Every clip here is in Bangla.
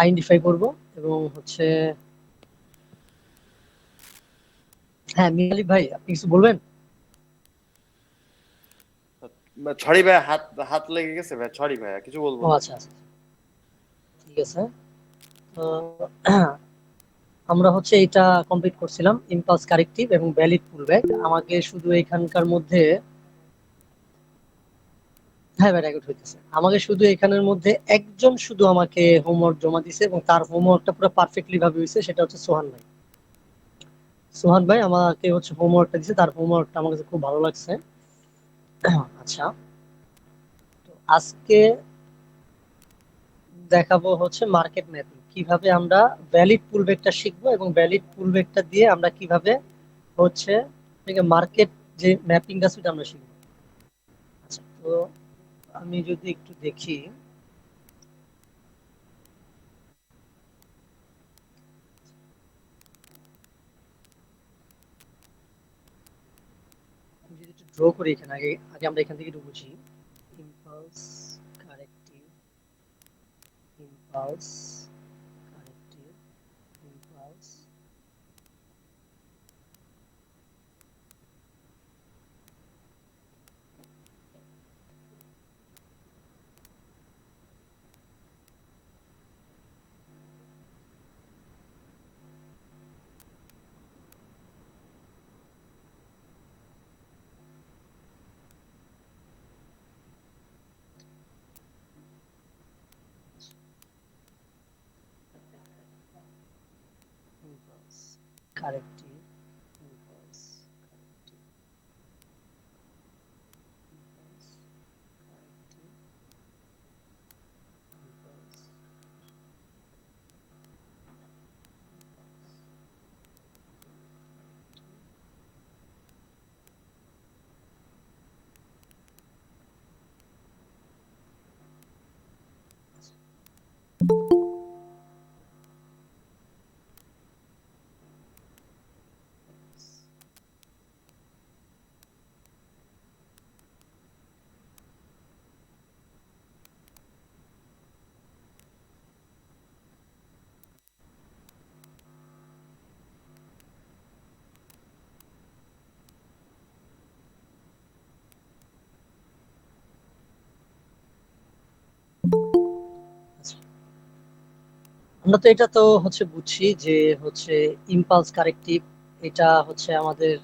আইডেন্টিফাই করব এবং হচ্ছে হ্যাঁ মিনালি ভাই আপনি কিছু বলবেন? সরি ভাই, হাত হাত লেগে গেছে ভাই, সরি ভাই, কিছু বলবো ও না। আচ্ছা আচ্ছা, ঠিক আছে। তো আমরা হচ্ছে এটা কমপ্লিট করছিলাম, ইম্পালস কারেক্টিভ এবং ভ্যালিড পুলব্যাক। আমাকে শুধু এখানকার মধ্যে, হ্যাঁ ভাই রেকর্ড হইতেছে, আমাকে শুধু এখানের মধ্যে একজন শুধু আমাকে হোমওয়ার্ক জমা দিছে এবং তার হোমওয়ার্কটা পুরো পারফেক্টলি ভাবে হয়েছে, সেটা হচ্ছে সোহান ভাই। সোহান ভাই আমাকে হচ্ছে হোমওয়ার্কটা দিছে, তার হোমওয়ার্কটা আমার কাছে খুব ভালো লাগছে। আচ্ছা, তো আজকে দেখাবো হচ্ছে মার্কেট ম্যাপিং, কিভাবে আমরা ভ্যালিড পুলব্যাকটা শিখবো এবং ভ্যালিড পুলব্যাকটা দিয়ে আমরা কিভাবে হচ্ছে মার্কেট যে ম্যাপিংটা সেটা আমরা শিখবো। আচ্ছা, তো আমি যদি একটু দেখি, আমি যদি একটু ড্র করি এখানে, আগে আগে আমরা এখান থেকে একটু বুঝি। Impulse corrective, impulse corrective, impulse, impulse corrective, impulse corrective, impulse corrective, impulse, আচ্ছা। আমরা তো এটা তো হচ্ছে বুঝছি যে হচ্ছে ইম্পালস কারেক্টিভ, এটা হচ্ছে আমাদের,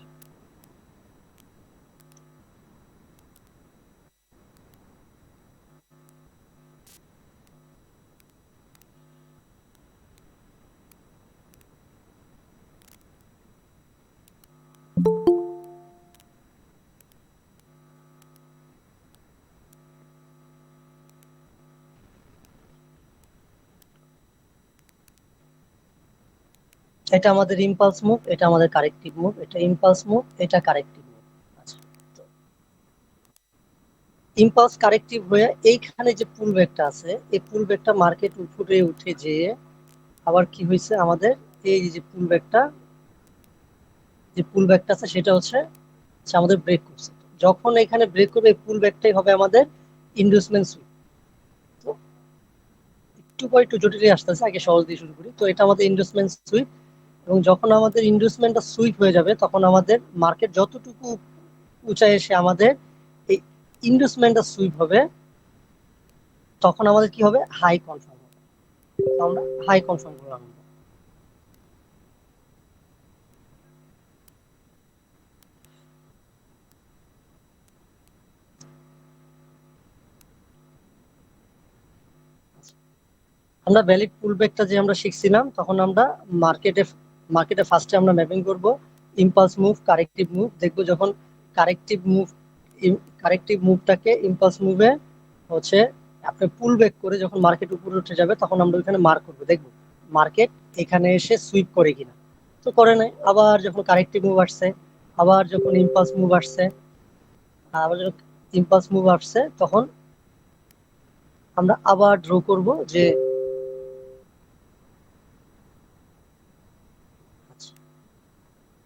এটা আমাদের ইম্পালস মুভ, এটা আমাদের কারেক্টিভ মুভ, এটা ইম্পালস মুভ, এটা কারেক্টিভ মুভ। আচ্ছা, তো ইম্পালস কারেক্টিভ হয়ে এইখানে যে পুল ব্যাকটা আছে, এই পুল ব্যাকটা মার্কেট উপরে উঠে যেয়ে আবার কি হয়েছে আমাদের, এই যে পুল ব্যাকটা, যে পুল ব্যাকটা আছে সেটা হচ্ছে হচ্ছে আমাদের ব্রেক করছে। যখন এখানে ব্রেক করবে এই পুল ব্যাকটাই হবে আমাদের ইন্ডুসমেন্ট সুইপ। তো একটু পর একটু জটিল আসতেছে, আগে সহজ দিয়ে শুরু করি। তো এটা আমাদের ইন্ডুসমেন্ট সুইপ, এবং যখন আমাদের ইন্ডুসমেন্টটা সুইপ হয়ে যাবে তখন আমাদের মার্কেট যতটুকু উঁচায় এসে আমাদের এই ইন্ডুসমেন্টটা সুইপ হবে, তখন আমাদের কি হবে, হাই কনফার্ম হবে। তো আমরা হাই কনফার্ম করলাম। আমরা ভ্যালিড পুলব্যাকটা যে আমরা শিখছিলাম, তখন আমরা মার্কেটে মার্কেটে ফার্স্টে আমরা ম্যাপিং করব ইম্পালস মুভ, কারেক্টিভ মুভ। দেখবো যখন কারেক্টিভ মুভ, কারেক্টিভ মুভটাকে ইম্পালস মুভে হচ্ছে আপনি পুল ব্যাক করে যখন মার্কেট উপরে উঠে যাবে, তখন আমরা ওইখানে মার্ক করবো, দেখবো মার্কেট এখানে এসে সুইপ করে কিনা। তো করে নাই। আবার যখন কারেক্টিভ মুভ আসছে, আবার যখন ইম্পালস মুভ আসছে, আবার যখন ইম্পালস মুভ আসছে, তখন আমরা আবার ড্র করব যে আচ্ছা,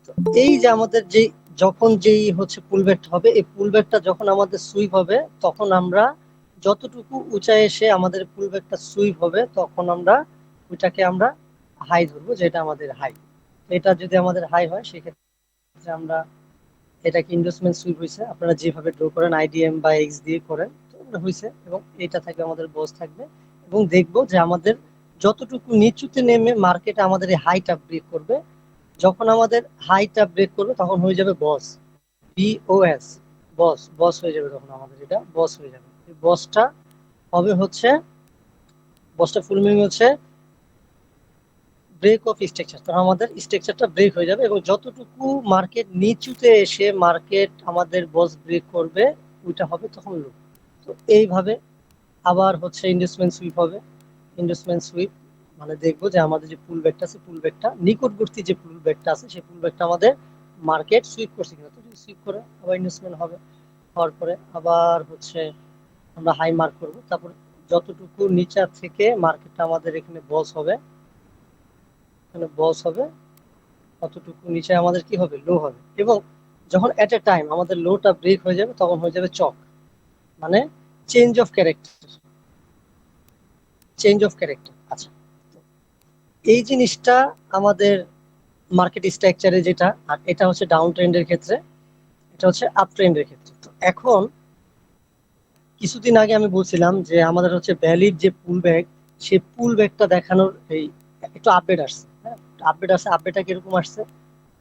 তো এই যে আমাদের যে যখন যেই হচ্ছে পুলব্যাক হবে, এই পুলব্যাকটা যখন আমাদের সুইপ হবে, তখন আমরা যতটুকু উঁচায় এসে আমাদের পুলব্যাকটা সুইপ হবে, তখন আমরা ওইটাকে আমরা হাই ধরবো, যেটা আমাদের হাই। এটা যদি আমাদের হাই হয় সেক্ষেত্রে আমরা এটাকে ইনভেস্টমেন্ট সুইপ হয়েছে, আপনারা যেভাবে ড্র করেন আইডিএম বা এক্স দিয়ে করেন তো ওটা হয়েছে, এবং এটা থাকবে আমাদের বস থাকবে। এবং দেখবো যে আমাদের যতটুকু নিচুতে নেমে মার্কেটে আমাদের এই হাইটা ব্রেক করবে, যখন আমাদের হাইটা ব্রেক করবে তখন হয়ে যাবে বস, বিওএস, বস বস হয়ে যাবে, তখন আমাদের এটা বস হয়ে যাবে। এই বসটা হবে হচ্ছে, বসটা ফুল মিনিং হচ্ছে ব্রেক অফ স্ট্রাকচার। তখন আমাদের স্ট্রাকচারটা ব্রেক হয়ে যাবে, এবং যতটুকু মার্কেট নিচুতে এসে মার্কেট আমাদের বস ব্রেক করবে ওইটা হবে তখন লো। তো এইভাবে আবার হচ্ছে ইনভেস্টমেন্ট সুইপ হবে। ইনভেস্টমেন্ট সুইপ মানে দেখবো যে আমাদের যে পুল ব্যাকটা আছে, পুল ব্যাকটা নিকটবর্তী যে পুল ব্যাকটা আছে সেই পুল ব্যাকটা আমাদের মার্কেট সুইপ করছে কিনা। তো সুইপ করে আবার ইনভেস্টমেন্ট হবে, হওয়ার পরে আবার হচ্ছে আমরা হাই মার্ক করব। তারপর যতটুকু নিচা থেকে মার্কেটটা আমাদের এখানে বস হবে, এখানে বস হবে, ততটুকু নিচে আমাদের কি হবে, লো হবে। এবং যখন এট এ টাইম আমাদের লোটা ব্রেক হয়ে যাবে তখন হয়ে যাবে চক, মানে change of character, change of character. আচ্ছা, এই জিনিসটা আমাদের মার্কেট স্ট্রাকচারে যেটা, আর এটা হচ্ছে ডাউন ট্রেন্ডের ক্ষেত্রে, এটা হচ্ছে আপ ট্রেন্ডের ক্ষেত্রে। তো এখন কিছুদিন আগে আমি বলছিলাম যে আমাদের হচ্ছে ভ্যালিড যে পুল ব্যাক, সেই পুল ব্যাকটা দেখানোর এই একটু আপডেট আসছে। হ্যাঁ, আপডেট আসছে। আপডেটটা কিরকম আসছে,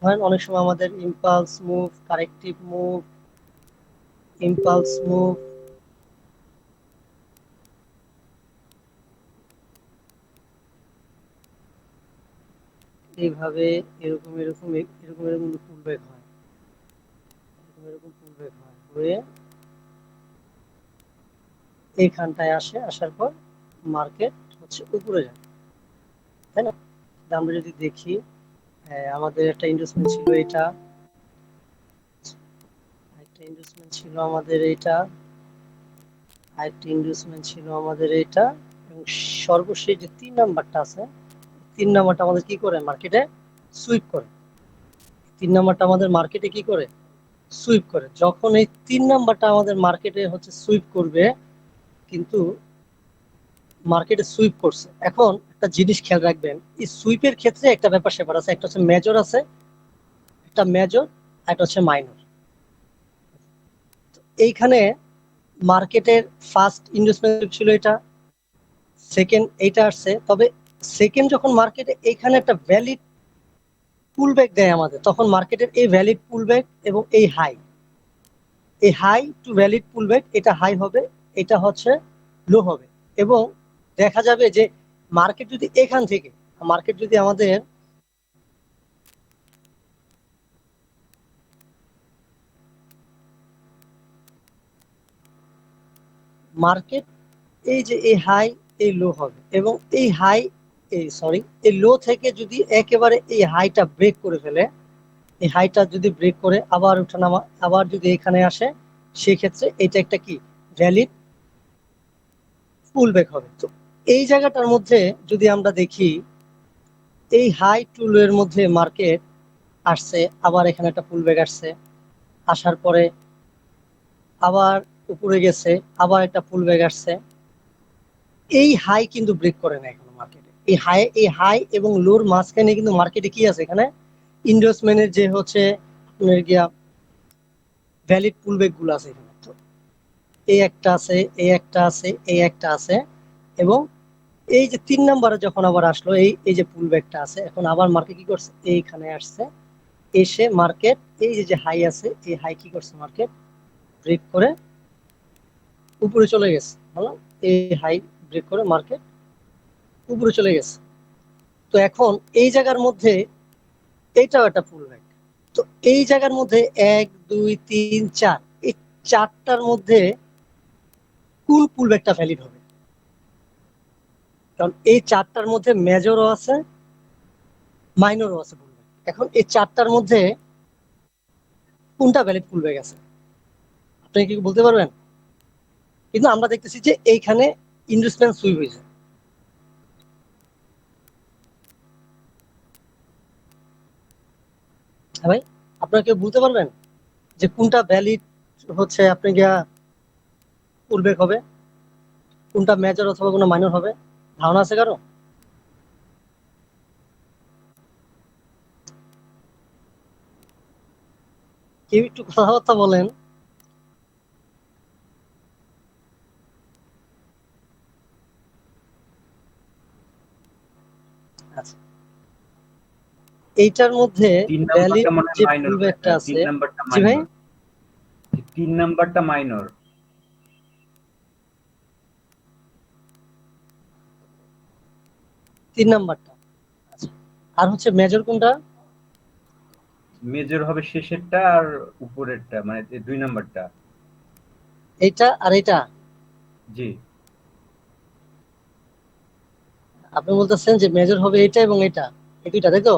ধরেন অনেক সময় আমাদের impulse move, corrective move, impulse move, এইভাবে এরকম এরকম এরকম এরকম পুল ব্যাক হয়, এরকম এরকম পুল ব্যাক হয়, হয়ে এইখানটায় আসে, আসার পর মার্কেট হচ্ছে উপরে যায়, তাই না? আমরা যদি দেখি আমাদের একটা ইনভেস্টমেন্ট ছিল এটা, একটা ইনভেস্টমেন্ট ছিল আমাদের এটা, আরেকটা ইনভেস্টমেন্ট ছিল আমাদের এটা, এবং সর্বশেষ যে 3 নাম্বারটা আছে, 3 নাম্বারটা আমাদের কি করে মার্কেটে সুইপ করে। 3 নাম্বারটা আমাদের মার্কেটে কি করে, সুইপ করে। যখন এই 3 নাম্বারটা আমাদের মার্কেটে হচ্ছে সুইপ করবে, কিন্তু মার্কেটে সুইপ করছে, এখন একটা জিনিস খেয়াল রাখবেন, এই সুইপের ক্ষেত্রে একটা ব্যাপার স্যাপার আছে, একটা হচ্ছে মেজর আছে, একটা মেজর, একটা হচ্ছে মাইনর। এইখানে মার্কেটের ফার্স্ট ইনভেস্টমেন্ট ছিল এটা, সেকেন্ড এইটা আসছে, তবে সেকেন্ড যখন মার্কেটে এখানে একটা ভ্যালিড পুল ব্যাক দেয় আমাদের, তখন মার্কেটের এই ভ্যালিড পুল ব্যাক এবং এই হাই, এই high to valid pull back, এটা হাই হবে, এটা হচ্ছে লো হবে। এবং দেখা যাবে যে মার্কেট যদি এখান থেকে, মার্কেট যদি আমাদের মার্কেট এই যে এই হাই এই লো হবে, এবং এই হাই এই সরি এই লো থেকে যদি একেবারে এই হাইটা ব্রেক করে ফেলে, এই হাইটা যদি ব্রেক করে আবার ওঠানামা আবার যদি এখানে আসে, সেক্ষেত্রে এটা একটা কি ভ্যালিড পুল ব্যাক হবে। তো এই জায়গাটার মধ্যে যদি আমরা দেখি, এই হাই টু লো এর মধ্যে মার্কেট আসছে, আবার এখানে একটা পুল ব্যাক আসছে, আসার পরে আবার উপরে গেছে, আবার একটা পুল ব্যাক আসছে। এই হাই কিন্তু ব্রেক করে না এখনো মার্কেটে। এই হাই এবং লোর মাঝখানে কিন্তু মার্কেটে কি আছে, এখানে ইনভেস্টমেন্টের যে হচ্ছে আপনার গিয়া ভ্যালিড পুলব্যাক গুলো আছে এখানে। তো এই একটা আছে, এই একটা আছে, এই একটা আছে, এবং এই যে 3 নাম্বারে যখন আবার আসলো, এই এই যে পুলব্যাকটা আছে, এখন আবার মার্কেট কি করছে, এইখানে আসছে, এসে মার্কেট এই যে যে হাই আছে, এই হাই কি করছে মার্কেট ব্রেক করে উপরে চলে গেছে, বললাম এই হাই ব্রেক করে মার্কেট উপরে চলে গেছে। তো এখন এই জায়গার মধ্যে এইটাও একটা পুলব্যাক। তো এই জায়গার মধ্যে 1 2 3 4, এই চারটার মধ্যে কোন পুলব্যাকটা ভ্যালিড হবে, কারণ এই চারটার মধ্যে মেজরও আছে, মাইনরও আছে পুলব্যাক। এখন এই চারটার মধ্যে কোনটা ভ্যালিড পুলব্যাক আছে, আপনি কি বলতে পারবেন? কিন্তু আমরা দেখতেছি যে এইখানে ইনভেস্টমেন্ট সুইপ হয়েছে। হ্যাঁ ভাই, আপনারা কেউ বলতে পারবেন যে কোনটা ভ্যালিড হচ্ছে আপনি গিয়া পুলব্যাক হবে, কোনটা মেজর অথবা কোনো মাইনর হবে, ধারণা আছে কারো? কেউ একটু কথাবার্তা বলেন। আচ্ছা, এইটার মধ্যে 3 ভ্যালিড নাম্বারটা মনে হয় যে মাইনর ভাই। পুলব্যাকটা 3 আছে। নাম্বারটা জি ভাই, মাইনর। 3 নাম্বারটা মাইনর। 3 নাম্বারটা। আচ্ছা, আর হচ্ছে মেজর কোনটা? মেজর হবে শেষেরটা আর উপরেরটা, মানে 2 নাম্বারটা। এইটা আর এইটা? জি। আপনি বলতেছেন যে মেজর হবে এইটা এবং এটা, এই দুইটা, তাই তো?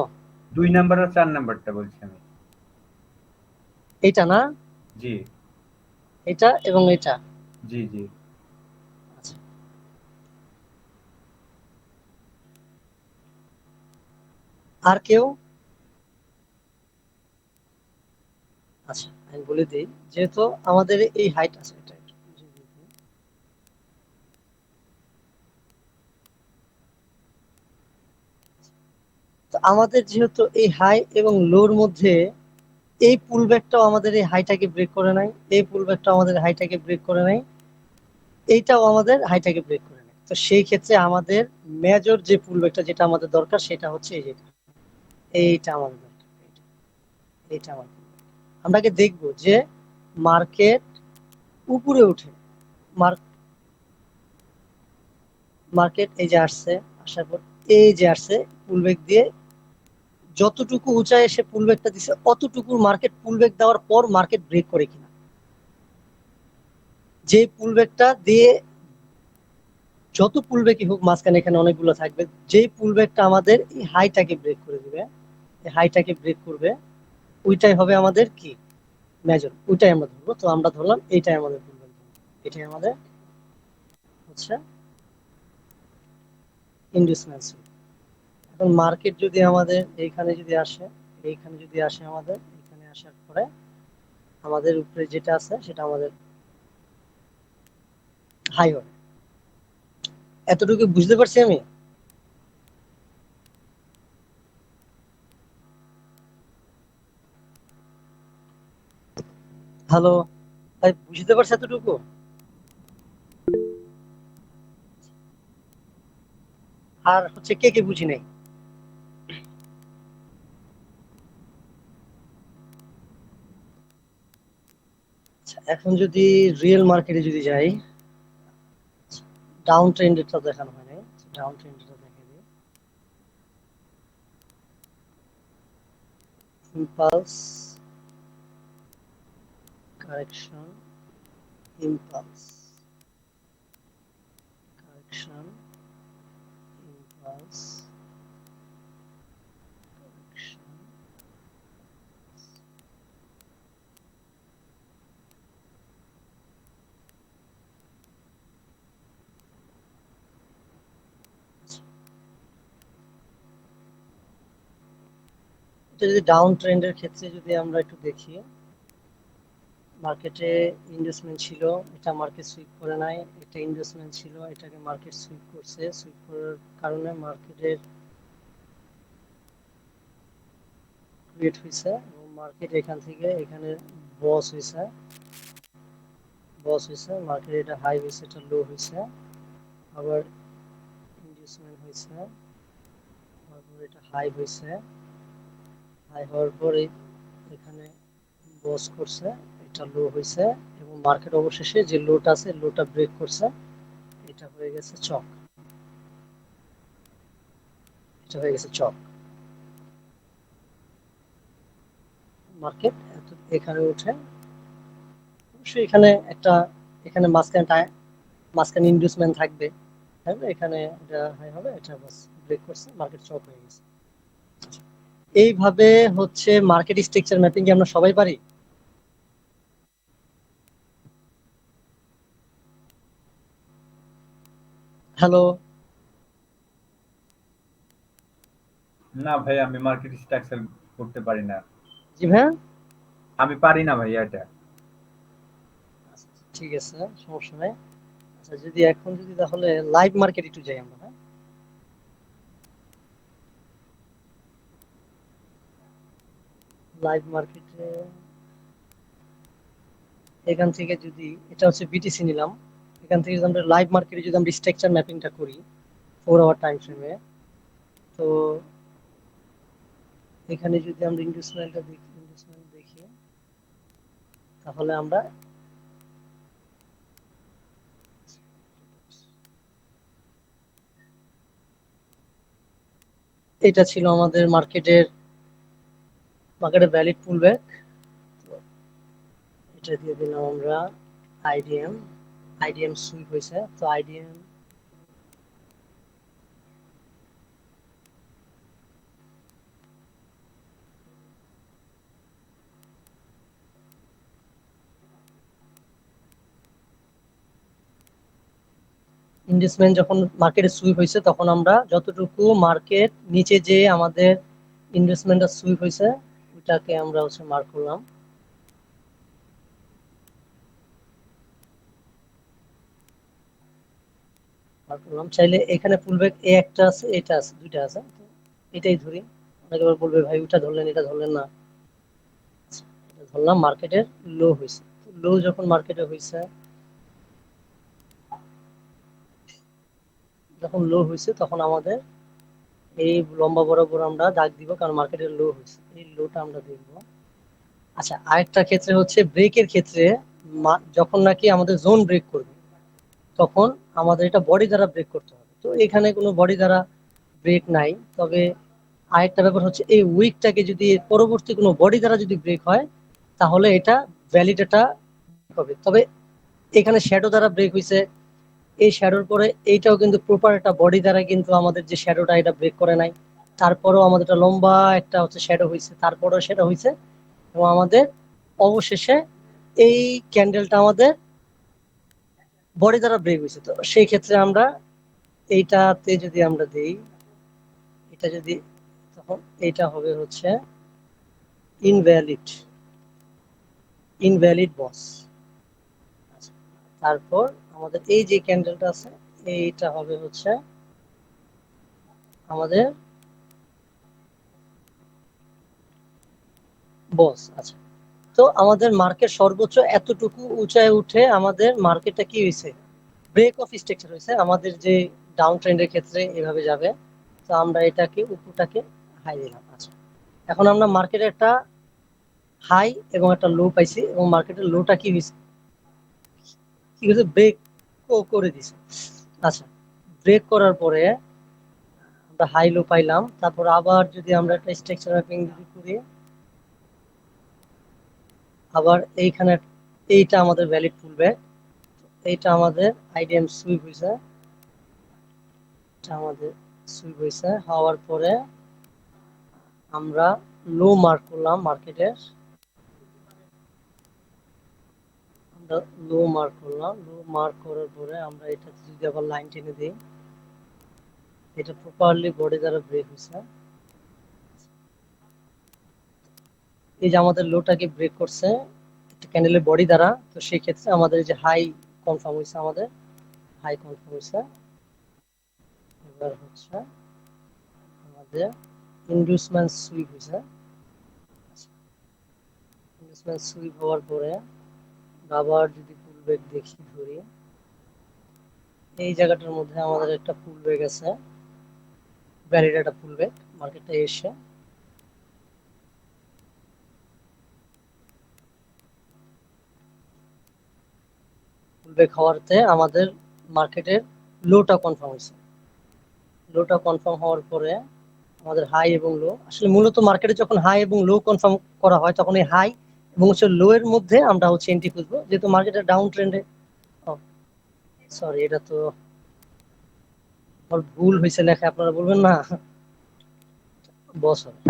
2 নাম্বার আর 4 নাম্বারটা বলছি আমি। এইটা না? জি এটা এবং এটা। জি জি। আচ্ছা, আর কেউ? আচ্ছা, আমি বলে দিই, যেহেতু আমাদের এই হাইট আছে, এটা একটু বুঝিয়ে দিই। তো আমাদের যেহেতু এই হাই এবং লোর মধ্যে এই পুলব্যাকটাও আমাদের এই হাইটাকে ব্রেক করে নাই, এই পুলব্যাকটাও আমাদের হাইটাকে ব্রেক করে নাই, এইটাও আমাদের হাইটাকে ব্রেক করে নাই। তো সেই ক্ষেত্রে আমাদের মেজর যে পুলব্যাকটা যেটা আমাদের দরকার সেটা হচ্ছে এই যেটা, এইটা আমাদের দরকার, এইটা আমাদের। আমরা আগে দেখবো যে মার্কেট উপরে উঠে, মার্কেট এই যে আসছে, আসার পর এই যে আসছে পুলব্যাক দিয়ে, যতটুকু উঁচায় এসে পুলব্যাকটা দিছে অতটুকু মার্কেট পুলব্যাক দেওয়ার পর মার্কেট ব্রেক করে কিনা। যে পুলব্যাকটা দিয়ে যত পুলব্যাকই হোক মাঝখানে এখানে অনেকগুলো থাকবে, যেই পুলব্যাকটা আমাদের এই হাইটাকে ব্রেক করে দিবে, এই হাইটাকে ব্রেক করবে, ওইটাই হবে আমাদের কি মেজর, ওইটাই আমরা ধরবো। তো আমরা ধরলাম এইটাই আমাদের পুলব্যাক, এটাই আমাদের হচ্ছে ইন্ডিউসমেন্ট। এখন মার্কেট যদি আমাদের এইখানে যদি আসে, এইখানে যদি আসে, আমাদের এখানে আসার পরে আমাদের উপরে যেটা আছে সেটা আমাদের হাই হবে। এতটুকু বুঝতে পারছি আমি? হ্যালো ভাই, বুঝতে পারছি এতটুকু? আর হচ্ছে কে কে বুঝি নাই? আচ্ছা, এখন যদি রিয়েল মার্কেটে যদি যাই, ডাউন ট্রেন্ডেরটা দেখানো হয় নাই, ডাউন ট্রেন্ডেরটা দেখে দিই। Impulse, correction, impulse, correction, impulse, correction. এটা যদি ডাউন ট্রেন্ডের ক্ষেত্রে যদি আমরা একটু দেখি, মার্কেটে ইনভেস্টমেন্ট ছিল, এটা মার্কেট সুইপ করে নাই, এটা ইনভেস্টমেন্ট ছিল, এটাকে মার্কেট সুইপ করছে, সুইপ করার কারণে মার্কেটের ক্রিয়েট হয়েছে এবং মার্কেট এখান থেকে এখানে বস হয়েছে, বস হয়েছে, মার্কেট এটা হাই হয়েছে, এটা লো হয়েছে, আবার ইনভেস্টমেন্ট হয়েছে, তারপর এটা হাই হয়েছে, হাই হওয়ার পরে এখানে বস করছে, এটা লো হয়েছে এবং মার্কেট অবশেষে যে লোটা আছে লোটা ব্রেক করছে, এটা হয়ে গেছে চক, এটা হয়ে গেছে চক। মার্কেট এখানে উঠে, অবশ্যই এখানে একটা, এখানে মাঝখানে ইনভেস্টমেন্ট থাকবে, থাকবে এখানে, এটা হাই হবে, এটা বাস ব্রেক করছে, মার্কেট চক হয়ে গেছে। এইভাবে হচ্ছে মার্কেট স্ট্রাকচার ম্যাপিং কি আমরা সবাই পারি? হ্যালো? না ভাই, আমি মার্কেট স্ট্রাকচার করতে পারি না। জি ভাইয়া। আমি পারি না ভাইয়া এটা। আচ্ছা, ঠিক আছে, সমস্যা নাই। আচ্ছা, যদি এখন যদি তাহলে লাইভ মার্কেট একটু যাই আমরা, হ্যাঁ, লাইভ মার্কেটে এখান থেকে যদি এটা হচ্ছে বিটিসি নিলাম, এখান থেকে যদি আমরা লাইভ মার্কেটে যদি আমরা স্ট্রাকচার ম্যাপিংটা করি 4 আওয়ার টাইম ফ্রেমে, তো এখানে যদি আমরা ইনভেস্টমেন্ট দেখি তাহলে আমরা এটা ছিল আমাদের মার্কেটের ভ্যালিড পুলব্যাক। এটা দিয়ে দিলাম আমরা আইডিএম সুইপ হয়েছে, তো আইডিএম ইনভেস্টমেন্ট যখন মার্কেটে সুইপ হয়েছে তখন আমরা যতটুকু মার্কেট নিচে যে আমাদের ইনভেস্টমেন্টটা সুইপ হয়েছে ওটাকে আমরা হচ্ছে মার্ক করলাম। চাইলে এখানে পুলব্যাক এ একটা আছে, এটা আছে, দুইটা আছে, এটাই ধরি। অনেকে আবার বলবে ভাই ওটা ধরলেন এটা ধরলেন না। এটা ধরলাম মার্কেটের লো হয়েছে, লো যখন মার্কেটে হয়েছে, যখন লো হয়েছে তখন আমাদের এই লম্বা বরাবর আমরা দাগ দিব, কারণ মার্কেটের লো হয়েছে, এই লোটা আমরা দেখবো। আচ্ছা, আরেকটা ক্ষেত্রে হচ্ছে ব্রেকের ক্ষেত্রে যখন নাকি আমাদের জোন ব্রেক করবে তখন আমাদের এটা বডি দ্বারা ব্রেক করতে হবে। তো এখানে কোনো বডি দ্বারা ব্রেক নাই, তবে আরেকটা ব্যাপার হচ্ছে এই উইকটাকে যদি পরবর্তী কোনো বডি দ্বারা যদি ব্রেক হয় তাহলে এটা ভ্যালিডেটা হবে। তবে এখানে শ্যাডো দ্বারা ব্রেক হয়েছে, এই শ্যাডোর পরে এইটাও কিন্তু প্রপার একটা বডি দ্বারা কিন্তু আমাদের যে শ্যাডোটা এটা ব্রেক করে নাই, তারপরেও আমাদের একটা লম্বা একটা হচ্ছে শ্যাডো হয়েছে, তারপরেও সেটা হয়েছে, এবং আমাদের অবশেষে এই ক্যান্ডেলটা আমাদের বডি দ্বারা ব্রেক হয়েছে। তো সেই ক্ষেত্রে আমরা এইটাতে যদি আমরা দেই, এটা যদি, তখন এইটা হবে হচ্ছে ইনভ্যালিড বস। তারপর আমাদের এই যে ক্যান্ডেলটা আছে এইটা হবে হচ্ছে আমাদের বস। আচ্ছা, তো আমাদের মার্কেট সর্বোচ্চ এতটুকু উঁচায় উঠে আমাদের মার্কেটটা কি হয়েছে, ব্রেক অফ স্ট্রাকচার হয়েছে। আমাদের যে ডাউন ট্রেন্ডের ক্ষেত্রে এভাবে যাবে, তো আমরা এটাকে উপরটাকে হাই দিলাম। আচ্ছা, এখন আমরা মার্কেটে একটা হাই এবং একটা লো পাইছি, এবং মার্কেটের লোটা কি হয়েছে, কি হয়েছে, ব্রেক করে দিছে। আচ্ছা, ব্রেক করার পরে আমরা হাই লো পাইলাম, তারপর আবার যদি আমরা একটা স্ট্রাকচার ম্যাপিং যদি করি, আবার এইখানে এইটা আমাদের ভ্যালিড পুলব্যাক, এইটা আমাদের আইডিএম সুইপ হয়েছে, আমাদের সুইপ হয়েছে, হওয়ার পরে আমরা লো মার্ক করলাম মার্কেটের, আমরা লো মার্ক করলাম, লো মার্ক করার পরে আমরা এটা যদি আবার লাইন টেনে দিই, এটা প্রপারলি বডি দ্বারা ব্রেক হয়েছে, এই যে আমাদের লোটাকে ব্রেক করছে ক্যান্ডেলের বডি দ্বারা, তো সেই ক্ষেত্রে আমাদের যে হাই কনফার্ম হয়েছে, আমাদের হাই কনফার্ম হয়েছে। এবার হচ্ছে আমাদের ইনডিউসমেন্ট সুইপ হয়েছে, ইনডিউসমেন্ট সুইপ হওয়ার পরে আবার যদি পুলব্যাক দেখি ধরি, এই জায়গাটার মধ্যে আমাদের একটা পুলব্যাক আছে, ভ্যালিড একটা পুলব্যাক মার্কেটটা এসে পুলব্যাক হওয়াতে আমাদের মার্কেটের লোটা কনফার্ম হয়েছে। লোটা কনফার্ম হওয়ার পরে আমাদের হাই এবং লো, আসলে মূলত মার্কেটে যখন হাই এবং লো কনফার্ম করা হয় তখন এই হাই এবং হচ্ছে লো এর মধ্যে আমরা হচ্ছে এন্ট্রি খুঁজবো, যেহেতু মার্কেটের ডাউন ট্রেন্ডে। সরি, এটা তো ভুল হয়েছে লেখা, আপনারা বলবেন না, বস হবে,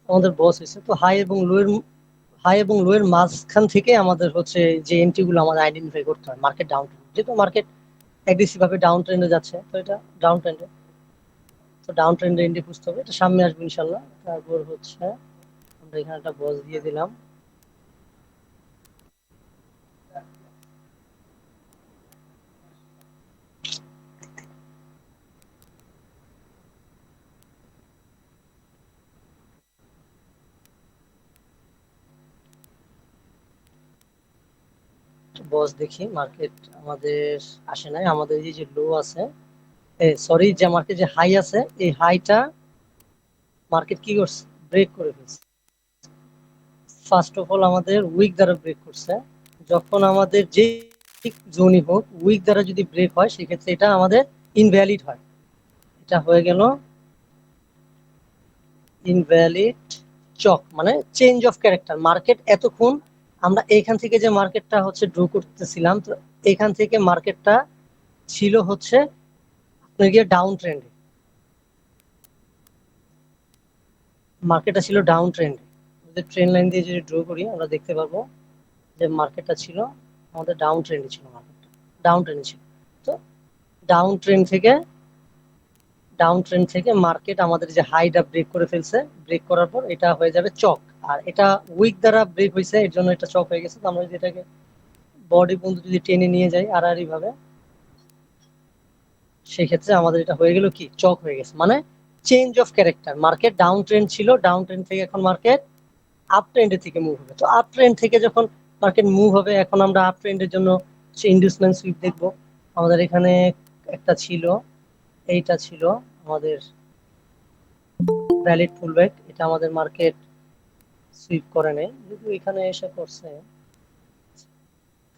আমাদের বস হয়েছে। তো হাই এবং লো এর মাঝখান থেকে আমাদের হচ্ছে যে এন্ট্রি গুলো আমাদের আইডেন্টিফাই করতে হয় মার্কেট ডাউন ট্রেন্ড, যেহেতু মার্কেট অ্যাগ্রেসিভ ভাবে ডাউন ট্রেন্ডে যাচ্ছে, তো এটা ডাউন ট্রেন্ডে, তো ডাউন ট্রেন্ডে এন্ট্রি খুঁজতে হবে, এটা সামনে আসবে ইনশাল্লাহ। তারপর হচ্ছে আমরা এখানে একটা বস দিয়ে দিলাম, বস দেখি, মার্কেট আমাদের আসে নাই, আমাদের এই যে লো আছে, সরি, যে মার্কেট যে হাই আছে, এই হাইটা মার্কেট কি করছে, ব্রেক করে ফেলছে। ফার্স্ট অফ অল আমাদের উইক দ্বারা ব্রেক করছে। যখন আমাদের যে জোনই হোক উইক দ্বারা যদি ব্রেক হয় সেক্ষেত্রে এটা আমাদের ইনভ্যালিড হয়। এটা হয়ে গেল ইনভ্যালিড চক, মানে চেঞ্জ অফ ক্যারেক্টার। মার্কেট এতক্ষণ আমরা এইখান থেকে যে মার্কেটটা হচ্ছে ড্র করতেছিলাম, তো এখান থেকে মার্কেটটা ছিল হচ্ছে আপনার গিয়ে ডাউন ট্রেন্ডে, মার্কেটটা ছিল ডাউন ট্রেন্ডে। যদি ট্রেন লাইন দিয়ে যদি ড্র করি আমরা দেখতে পাবো যে মার্কেটটা ছিল আমাদের ডাউন ট্রেন্ডে ছিল, মার্কেটটা ডাউন ট্রেন্ডে ছিল। তো ডাউন ট্রেন্ড থেকে মার্কেট আমাদের যে হাইটা ব্রেক করে ফেলছে, ব্রেক করার পর এটা হয়ে যাবে চক। আর এটা উইক দ্বারা ব্রেক হয়েছে, এর জন্য এটা চক হয়ে গেছে। তো আমরা যদি এটাকে বডি পর্যন্ত যদি টেনে নিয়ে যাই আড়াআড়ি ভাবে, সেক্ষেত্রে আমাদের এটা হয়ে গেল কি, চক হয়ে গেছে, মানে change of character. Market down trend ছিল, ডাউন ট্রেন্ড থেকে এখন মার্কেট আপ ট্রেন্ডের থেকে মুভ হবে। তো আপ ট্রেন্ড থেকে যখন মার্কেট মুভ হবে, এখন আমরা আপ ট্রেন্ডের জন্য ইনডিউসমেন্ট সুইপ দেখবো। আমাদের এখানে একটা ছিল, এইটা ছিল আমাদের ভ্যালিড পুলব্যাক, এটা আমাদের মার্কেট সুইপ করে নেই, যদিও এখানে এসে করছে।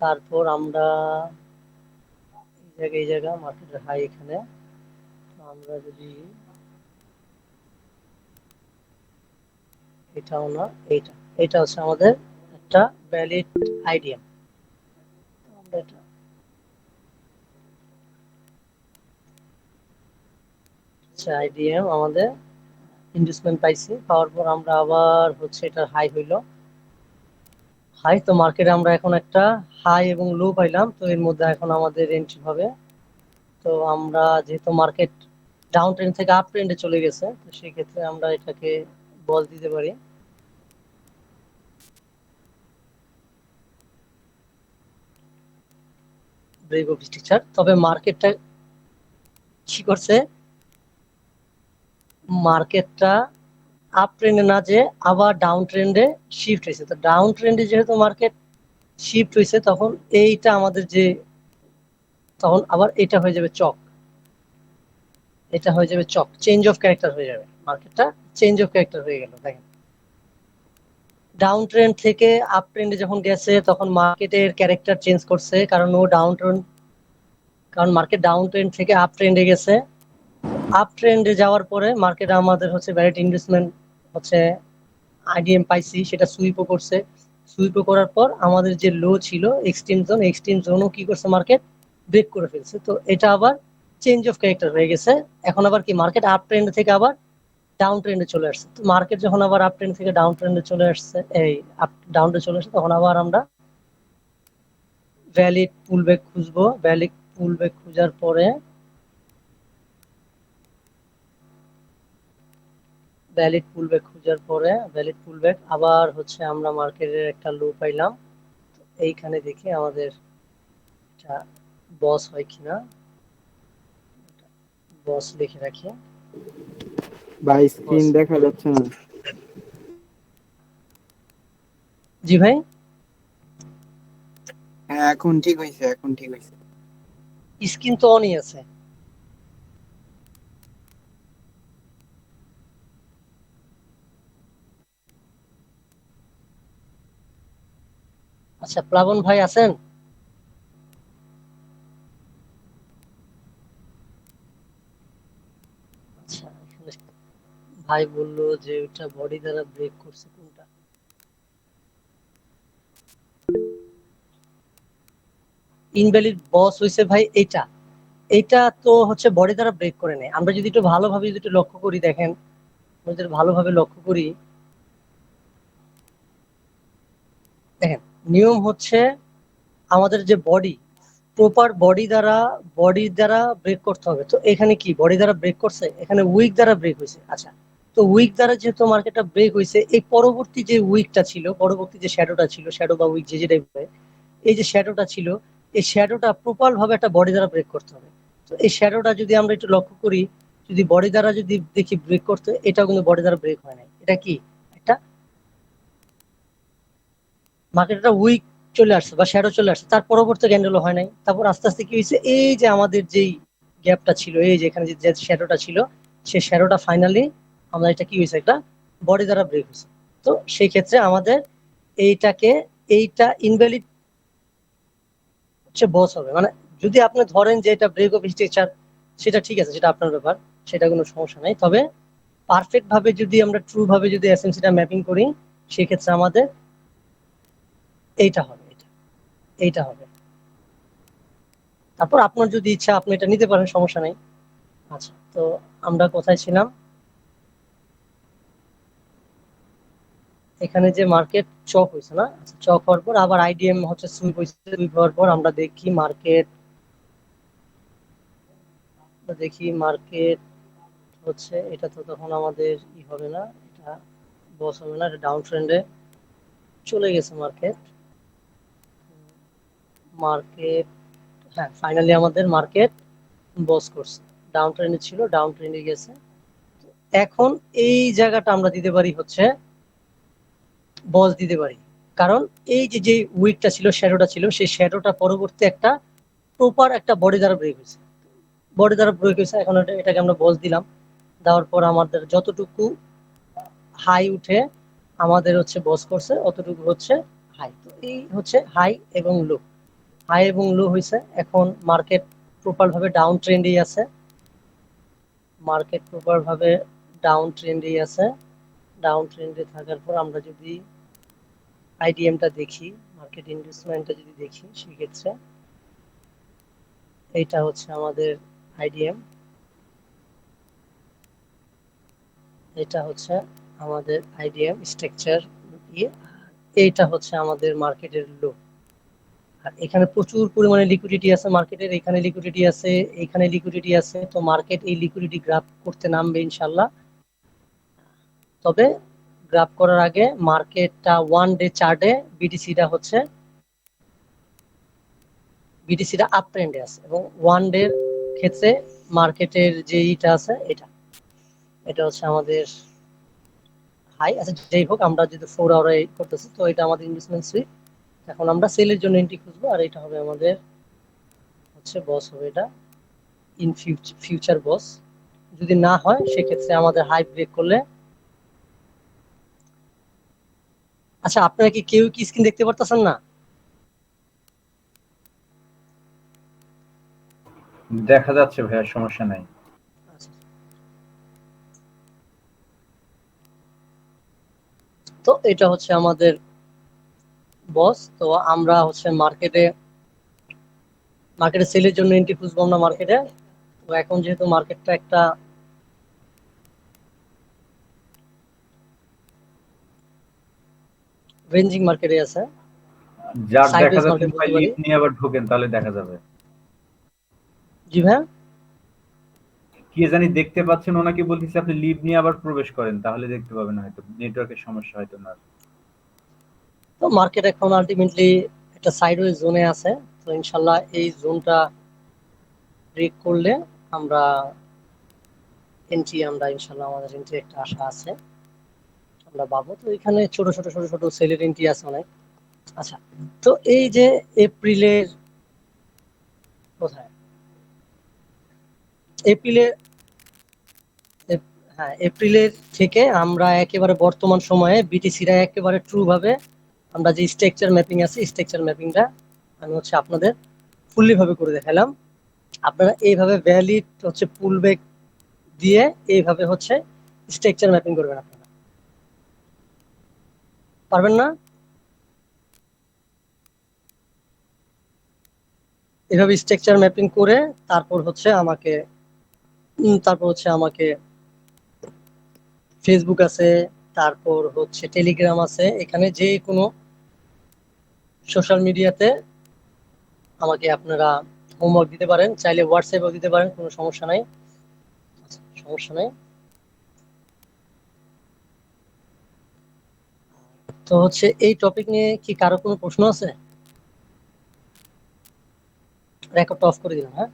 তারপর আমরা এই জায়গা মার্কেটের হাই এখানে, আমরা যদি এটাও না, এইটা এটা হচ্ছে আমাদের একটা ভ্যালিড আইডিয়া। আমরা এটা আইডিএম আমাদের ইনভেস্টমেন্ট পাইছি, পাওয়ার পর আমরা আবার হচ্ছে এটা হাই হইলো, হাই। তো মার্কেটে আমরা এখন একটা হাই এবং লো পাইলাম, তো এর মধ্যে এখন আমাদের এন্ট্রি হবে। তো আমরা যেহেতু মার্কেট ডাউন ট্রেন্ড থেকে আপ ট্রেন্ডে চলে গেছে, তো সেই ক্ষেত্রে আমরা এটাকে বল দিতে পারি ব্রেক অফ স্ট্রাকচার। তবে মার্কেটটা কি করছে, মার্কেটটা আপ ট্রেন্ডে না যে আবার ডাউন ট্রেন্ডে শিফট হয়েছে। তো ডাউন ট্রেন্ডে যেহেতু মার্কেট শিফট হয়েছে, তখন এইটা আমাদের যে, তখন আবার এটা হয়ে যাবে চক, এটা হয়ে যাবে চক, চেঞ্জ অফ ক্যারেক্টার হয়ে যাবে, মার্কেটটা চেঞ্জ অফ ক্যারেক্টার হয়ে গেল। দেখেন, ডাউন ট্রেন্ড থেকে আপ ট্রেন্ডে যখন গেছে তখন মার্কেটের ক্যারেক্টার চেঞ্জ করছে, কারণ ও ডাউন ট্রেন্ড, কারণ মার্কেট ডাউন ট্রেন্ড থেকে আপ ট্রেন্ডে গেছে। আপ ট্রেন্ডে যাওয়ার পরে মার্কেট আমাদের হচ্ছে ভ্যালিড ইনভেস্টমেন্ট হচ্ছে আইডিএম পাইছি, সেটা সুইপও করছে। সুইপও করার পর আমাদের যে লো ছিল এক্সট্রিম জোনও কি করছে, মার্কেট ব্রেক করে ফেলছে। তো এটা আবার চেঞ্জ অফ ক্যারেক্টার হয়ে গেছে। এখন আবার কি, মার্কেট আপ ট্রেন্ড থেকে আবার ডাউন ট্রেন্ডে চলে আসছে। তো মার্কেট যখন আবার আপ ট্রেন্ড থেকে ডাউন ট্রেন্ডে চলে আসছে, এই আপ ডাউনে চলে আসছে, তখন আবার আমরা ভ্যালিড পুলব্যাক খুঁজবো। ভ্যালিড পুলব্যাক খোঁজার পরে ভ্যালিড পুলব্যাক আবার হচ্ছে আমরা মার্কেটের একটা লো পাইলাম। এইখানে দেখি আমাদের এটা বস হয় কিনা, বস লিখে রাখি। ভাই স্ক্রিন বস, দেখা যাচ্ছে না। জি ভাই, হ্যাঁ এখন ঠিক হইছে, এখন ঠিক হইছে। স্ক্রিন তো অনই আছে। আচ্ছা, প্লাবন ভাই আছেন? আচ্ছা, এখানে ভাই বললো যে ওটা বডি দ্বারা ব্রেক করছে, কোনটা ইনভ্যালিড বস হইছে ভাই, এটা এটা তো হচ্ছে বডি দ্বারা ব্রেক করে নেয়। আমরা যদি একটু ভালোভাবে যদি একটু লক্ষ্য করি, দেখেন, আমরা যদি ভালোভাবে লক্ষ্য করি, দেখেন, নিয়ম হচ্ছে আমাদের যে বডি, প্রপার বডি দ্বারা ব্রেক করতে হবে। তো এখানে কি বডি দ্বারা ব্রেক করছে, এখানে উইক দ্বারা ব্রেক হয়েছে। আচ্ছা, তো উইক দ্বারা যেহেতু মার্কেটটা ব্রেক হয়েছে, এই পরবর্তী যে উইকটা ছিল, পরবর্তী যে শ্যাডোটা ছিল, শ্যাডো বা উইক যে যেটাই বলে, এই যে শ্যাডোটা ছিল, এই শ্যাডোটা প্রপার ভাবে একটা বডি দ্বারা ব্রেক করতে হবে। তো এই শ্যাডোটা যদি আমরা একটু লক্ষ্য করি, যদি বডি দ্বারা যদি দেখি ব্রেক করতে, এটাও কিন্তু বডি দ্বারা ব্রেক হয় নাই। এটা কি একটা মার্কেটটা উইক চলে আসছে বা শ্যাডো চলে আসছে, তার পরবর্তী ক্যান্ডেলও হয় নাই। তারপর আস্তে আস্তে কি হয়েছে, এই যে আমাদের যেই গ্যাপটা ছিল, এই যে এখানে যে শ্যাডোটা ছিল, সেই শ্যাডোটা ফাইনালি আমরা এটা কি হয়েছে, একটা বডি দ্বারা ব্রেক হয়েছে। তো সেই ক্ষেত্রে আমাদের এইটা ইনভ্যালিড হচ্ছে বস হবে। মানে যদি আপনি ধরেন যে এটা ব্রেক অফ স্ট্রাকচার, সেটা ঠিক আছে, সেটা আপনার ব্যাপার, সেটা কোনো সমস্যা নাই। তবে পারফেক্ট ভাবে যদি আমরা ট্রু ভাবে যদি এসএমসিটা ম্যাপিং করি, সেক্ষেত্রে আমাদের এইটা হবে, এইটা হবে। তারপর আপনার যদি ইচ্ছা আপনি এটা নিতে পারেন, সমস্যা নাই। আচ্ছা, তো আমরা কোথায় ছিলাম? এখানে যে মার্কেট চক হয়েছে না, আচ্ছা, চক হওয়ার পর আবার আইডিএম হচ্ছে সুইপ হয়েছে। সুইপ হওয়ার পর আমরা দেখি মার্কেট হচ্ছে, এটা তো তখন আমাদের ই হবে না, এটা বস হবে না, এটা ডাউন ট্রেন্ডে চলে গেছে মার্কেট। হ্যাঁ, ফাইনালি আমাদের মার্কেট বস করছে, ডাউন ট্রেন্ডে ছিল, ডাউন ট্রেন্ডে গেছে। এখন এই জায়গাটা আমরা দিতে পারি হচ্ছে বস দিতে পারি, কারণ এই যে উইকটা ছিল, শ্যাডোটা ছিল, সেই শ্যাডোটা পরবর্তী একটা প্রপার একটা বডি দ্বারা ব্রেক হয়েছে। বডি দ্বারা ব্রেক হয়েছে, এখন এটাকে আমরা বস দিলাম। দেওয়ার পর আমাদের যতটুকু হাই উঠে আমাদের হচ্ছে বস করছে, অতটুকু হচ্ছে হাই। তো এই হচ্ছে হাই এবং লো, হাই এবং লো হয়েছে। এখন মার্কেট প্রপার ভাবে ডাউন ট্রেন্ডেই আছে, মার্কেট প্রপার ভাবে ডাউন ট্রেন্ডেই আছে। ডাউন ট্রেন্ডে থাকার পর আমরা যদি আইডিএমটা দেখি, মার্কেট ইনভেস্টমেন্টটা যদি দেখি, সেক্ষেত্রে এইটা হচ্ছে আমাদের আইডিএম, এটা হচ্ছে আমাদের আইডিএম স্ট্রাকচার, এইটা হচ্ছে আমাদের মার্কেটের লো। আর এখানে প্রচুর পরিমাণে লিকুইডিটি আছে মার্কেটের, এখানে লিকুইডিটি আছে, এখানে লিকুইডিটি আছে। তো মার্কেট এই লিকুইডিটি গ্রাব করতে নামবে ইনশাল্লাহ। তবে গ্রাব করার আগে মার্কেটটা ওয়ান ডে চার্টে বিটিসিটা আপ ট্রেন্ডে আছে, এবং ওয়ান ডে ক্ষেত্রে মার্কেটের যে ইটা আছে, এটা হচ্ছে আমাদের হাই। আচ্ছা, যাই হোক, আমরা যদি 4 আওয়ারে করতেছি, তো এটা আমাদের ইনভেস্টমেন্ট সুইট। এখন আমরা সেলের জন্য এন্ট্রি খুঁজবো, আর এটা হবে আমাদের হচ্ছে বস হবে, এটা ইন ফিউচার বস। যদি না হয় সেক্ষেত্রে আমাদের হাই ব্রেক করলে। আচ্ছা, আপনারা কি কেউ কি স্ক্রিন দেখতে পারতেছেন না? দেখা যাচ্ছে ভাইয়া, সমস্যা নাই। আচ্ছা, তো এটা হচ্ছে আমাদের বস। তো আমরা হচ্ছে মার্কেটে সেলের জন্য এন্ট্রি খুঁজবো আমরা মার্কেটে। তো এখন যেহেতু মার্কেটটা একটা রেঞ্জিং মার্কেটে আছে, যার দেখা সাইডওয়েজ যাচ্ছে মার্কেট ভাই, বলতে পারি। লিড নিয়ে আবার ঢোকেন, তাহলে দেখা যাবে। জি ভাইয়া, কে জানি দেখতে পাচ্ছেন, ওনাকে বলতেছি আপনি লিড নিয়ে আবার প্রবেশ করেন, তাহলে দেখতে পাবেন, হয়তো নেটওয়ার্কের সমস্যা হয়তো না। তো মার্কেট এখন আলটিমেটলি একটা সাইডওয়েজ জোনে আছে। তো ইনশাল্লাহ এই জোনটা ব্রেক করলে আমরা ইনশাল্লাহ আমাদের এন্ট্রি একটা আশা আছে, আমরা পাবো। তো এখানে ছোট ছোট ছোট ছোট সেলের এন্ট্রি আছে অনেক। আচ্ছা, তো এই যে এপ্রিলের কোথায়, এপ্রিলের হ্যাঁ, এপ্রিলের থেকে আমরা একেবারে বর্তমান সময়ে বিটিসিরা একেবারে ট্রু ভাবে আমরা যে স্ট্রাকচার ম্যাপিং আছে, স্ট্রাকচার ম্যাপিংটা আমি হচ্ছে আপনাদের ফুললি ভাবে করে দেখালাম। আপনারা এইভাবে ভ্যালিড হচ্ছে পুলব্যাক দিয়ে এইভাবে হচ্ছে স্ট্রাকচার ম্যাপিং করবেন। আপনারা পারবেন না? এভাবে স্ট্রাকচার ম্যাপিং করে তারপর হচ্ছে আমাকে ফেসবুক আছে, তারপর হচ্ছে টেলিগ্রাম আছে, এখানে যে কোনো সোশ্যাল মিডিয়াতে আমাকে আপনারা হোমওয়ার্ক দিতে পারেন, চাইলে হোয়াটসঅ্যাপেও দিতে পারেন, কোনো সমস্যা নাই। আচ্ছা, সমস্যা নাই। তো হচ্ছে এই টপিক নিয়ে কি কারো কোনো প্রশ্ন আছে? রেকর্ডটা অফ করে দিলাম, হ্যাঁ।